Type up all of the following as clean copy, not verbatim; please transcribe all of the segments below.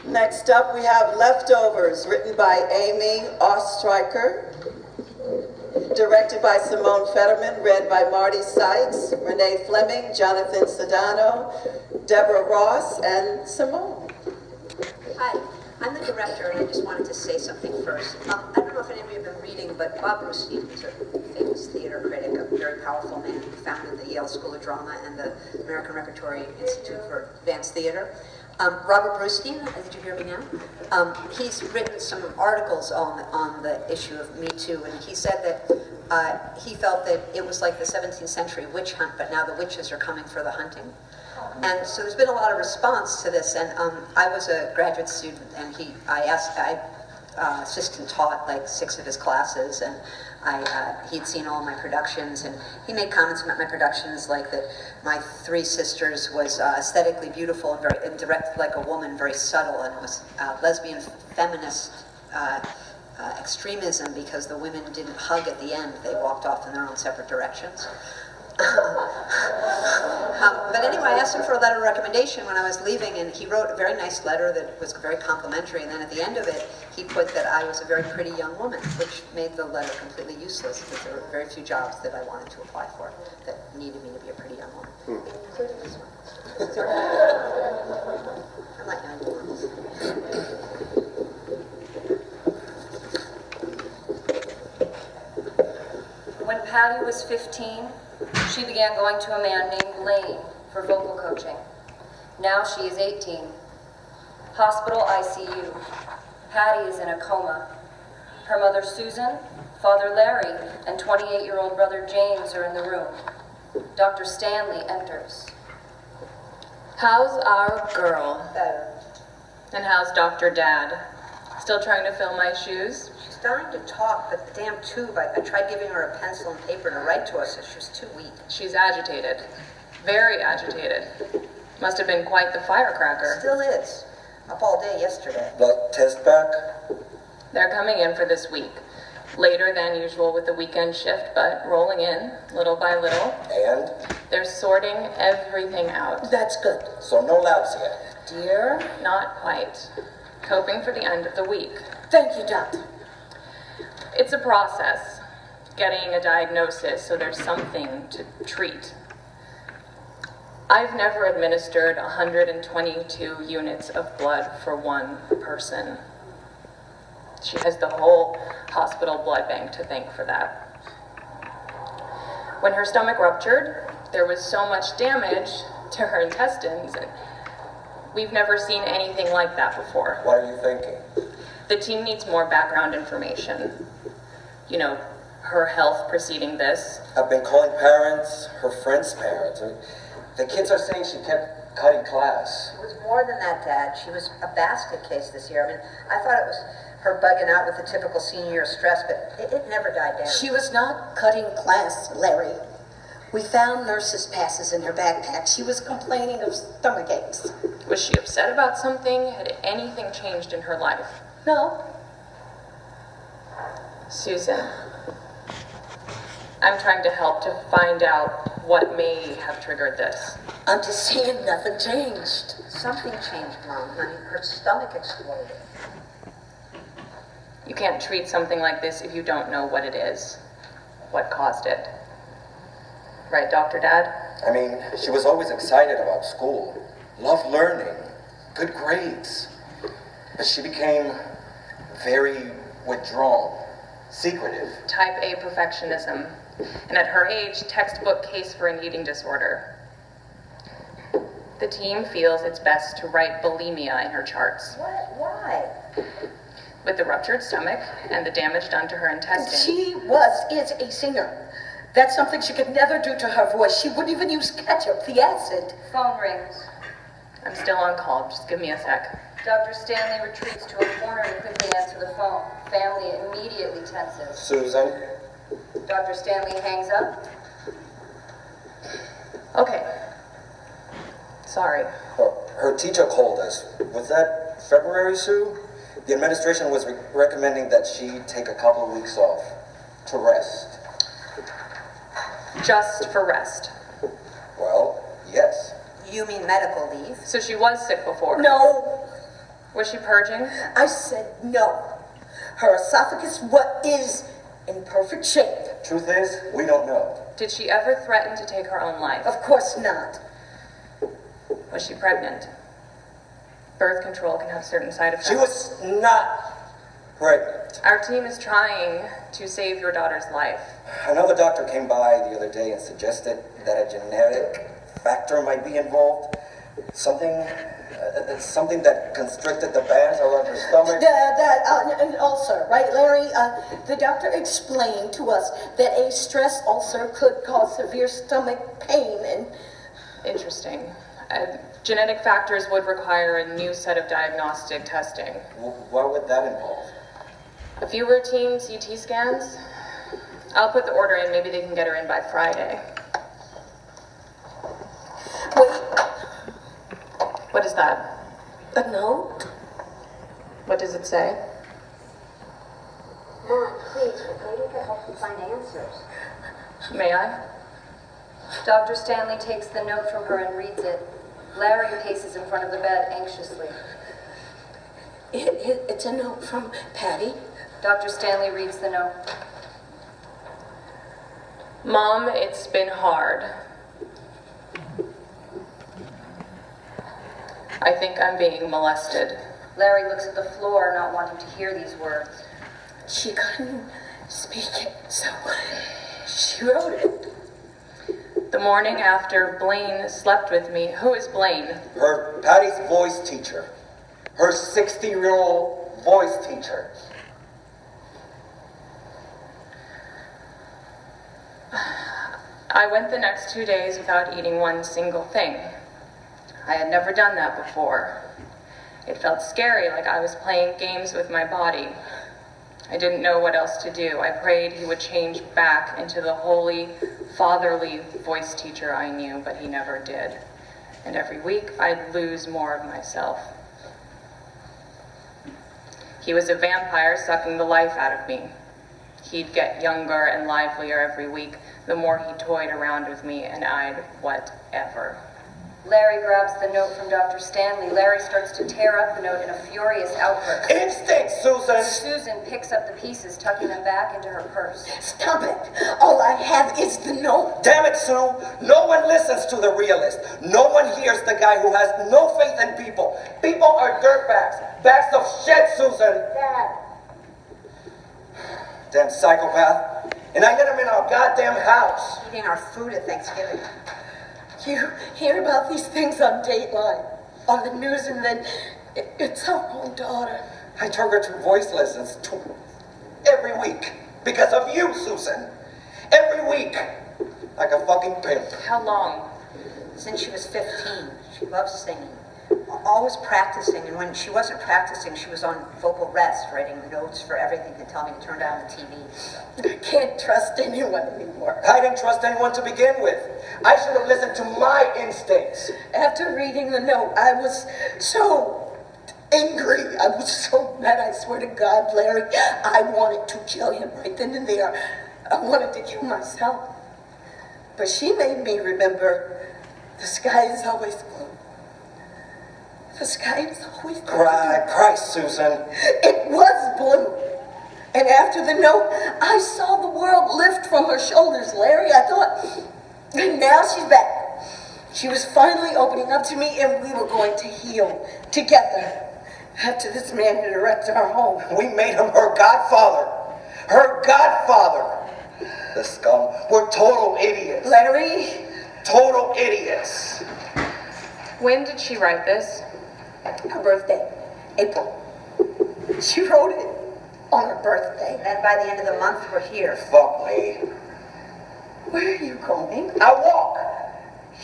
Next up, we have Leftovers, written by Amy Oestreicher, directed by Simone Fetterman, read by Marty Sykes, Renee Fleming, Jonathan Sedano, Deborah Ross, and Simone. Hi, I'm the director, and I just wanted to say something first. I don't know if any of you have been reading, but Bob Brustein is a famous theater critic, a very powerful man who founded the Yale School of Drama and the American Repertory Institute for Advanced Theater. Robert Brustein, did you hear me now? He's written some articles on the issue of Me Too, and he said that he felt that it was like the 17th century witch hunt, but now the witches are coming for the hunting. And so there's been a lot of response to this, and I was a graduate student, and I assistant taught like 6 of his classes, and he'd seen all my productions, and he made comments about my productions like that my 3 Sisters was aesthetically beautiful and directed like a woman, very subtle, and it was lesbian feminist extremism because the women didn't hug at the end, they walked off in their own separate directions. But anyway, I asked him for a letter of recommendation when I was leaving, and he wrote a very nice letter that was very complimentary, and then at the end of it, he put that I was a very pretty young woman, which made the letter completely useless, because there were very few jobs that I wanted to apply for that needed me to be a pretty young woman, including this one. I'm like young ones. When Patty was 15, she began going to a man named Lane for vocal coaching. Now she is 18. Hospital ICU. Patty is in a coma. Her mother Susan, father Larry, and 28-year-old brother James are in the room. Dr. Stanley enters. How's our girl? Better. And how's Dr. Dad? Still trying to fill my shoes? She's starting to talk, but the damn tube, I tried giving her a pencil and paper to write to us, and she was too weak. She's agitated. Very agitated. Must have been quite the firecracker. Still is. Up all day yesterday. Blood test back? They're coming in for this week. Later than usual with the weekend shift, but rolling in, little by little. And? They're sorting everything out. That's good. So no labs yet? Dear, not quite. Hoping for the end of the week. Thank you, doctor. It's a process, getting a diagnosis so there's something to treat. I've never administered 122 units of blood for one person. She has the whole hospital blood bank to thank for that. When her stomach ruptured, there was so much damage to her intestines, and we've never seen anything like that before. What are you thinking? The team needs more background information. You know, her health preceding this. I've been calling parents, her friends' parents. The kids are saying she kept cutting class. It was more than that, Dad. She was a basket case this year. I mean, I thought it was her bugging out with the typical senior year stress, but it never died down. She was not cutting class, Larry. We found nurses' passes in her backpack. She was complaining of stomach aches. Was she upset about something? Had anything changed in her life? No. Susan, I'm trying to help to find out what may have triggered this. I'm just saying nothing changed. Something changed, Mom, honey. Her stomach exploded. You can't treat something like this if you don't know what it is, what caused it. Right, Dr. Dad? I mean, she was always excited about school, loved learning, good grades. But she became very withdrawn, secretive. Type A perfectionism. And at her age, textbook case for an eating disorder. The team feels it's best to write bulimia in her charts. What? Why? With the ruptured stomach and the damage done to her intestine. She is a singer. That's something she could never do to her voice. She wouldn't even use ketchup, the acid. Phone rings. I'm still on call. Just give me a sec. Dr. Stanley retreats to a corner to quickly answer the phone. Family immediately tenses. Susan? Dr. Stanley hangs up. Okay. Sorry. Her teacher called us. Was that February, Sue? The administration was recommending that she take a couple of weeks off to rest. Just for rest. Well, yes. You mean medical leave? So she was sick before? No. Was she purging? I said no. Her esophagus is in perfect shape. Truth is, we don't know. Did she ever threaten to take her own life? Of course not. Was she pregnant? Birth control can have certain side effects. She was not pregnant. Our team is trying to save your daughter's life. Another doctor came by the other day and suggested that a genetic factor might be involved. Something that constricted the bands around her stomach. An ulcer, right, Larry? The doctor explained to us that a stress ulcer could cause severe stomach pain and... Interesting. Genetic factors would require a new set of diagnostic testing. What would that involve? A few routine CT scans. I'll put the order in. Maybe they can get her in by Friday. Wait, What is that? a note? What does it say? Mom, please, we're waiting to help you find answers. May I? Dr. Stanley takes the note from her and reads it. Larry paces in front of the bed anxiously. It's a note from Patty. Dr. Stanley reads the note. Mom, it's been hard. I think I'm being molested. Larry looks at the floor, not wanting to hear these words. She couldn't speak it, so she wrote it. The morning after Blaine slept with me. Who is Blaine? Her Patty's voice teacher. Her 60-year-old voice teacher. I went the next 2 days without eating one single thing. I had never done that before. It felt scary, like I was playing games with my body. I didn't know what else to do. I prayed he would change back into the holy, fatherly voice teacher I knew, but he never did. And every week, I'd lose more of myself. He was a vampire sucking the life out of me. He'd get younger and livelier every week, the more he toyed around with me, and I'd whatever. Larry grabs the note from Dr. Stanley. Larry starts to tear up the note in a furious outburst. Instinct, Susan! Susan picks up the pieces, tucking them back into her purse. Stop it. All I have is the note. Damn it, Sue! No one listens to the realist. No one hears the guy who has no faith in people. People are dirtbags. Bags of shit, Susan! Dad. Damn psychopath. And I let him in our goddamn house. Eating our food at Thanksgiving. You hear about these things on Dateline, on the news, and then it's our own daughter. I took her to voice lessons every week. Because of you, Susan. Every week. Like a fucking pimp. How long? Since she was 15, she loves singing. Always practicing, and when she wasn't practicing, she was on vocal rest, writing notes for everything to tell me to turn down the TV. I can't trust anyone anymore. I didn't trust anyone to begin with. I should have listened to my instincts. After reading the note, I was so angry. I was so mad, I swear to God, Larry. I wanted to kill him right then and there. I wanted to kill myself. But she made me remember the sky is always blue. The sky is always blue. Cry, Susan. It was blue. And after the note, I saw the world lift from her shoulders, Larry. I thought, and now she's back. She was finally opening up to me, and we were going to heal together. After this man had wrecked our home. We made him her godfather. Her godfather. The scum. We're total idiots. Larry. Total idiots. When did she write this? Her birthday, April. She wrote it on her birthday. And by the end of the month, we're here. Fuck me. Where are you going? I walk.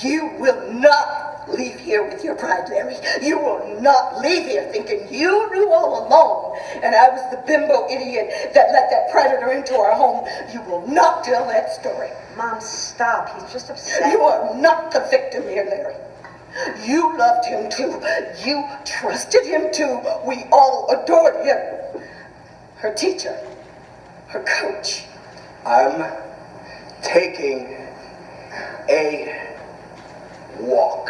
You will not leave here with your pride, Larry. You will not leave here thinking you knew all along, and I was the bimbo idiot that let that predator into our home. You will not tell that story. Mom, stop. He's just upset. You are not the victim here, Larry. You loved him too. You trusted him too. We all adored him. Her teacher, her coach. I'm taking a walk.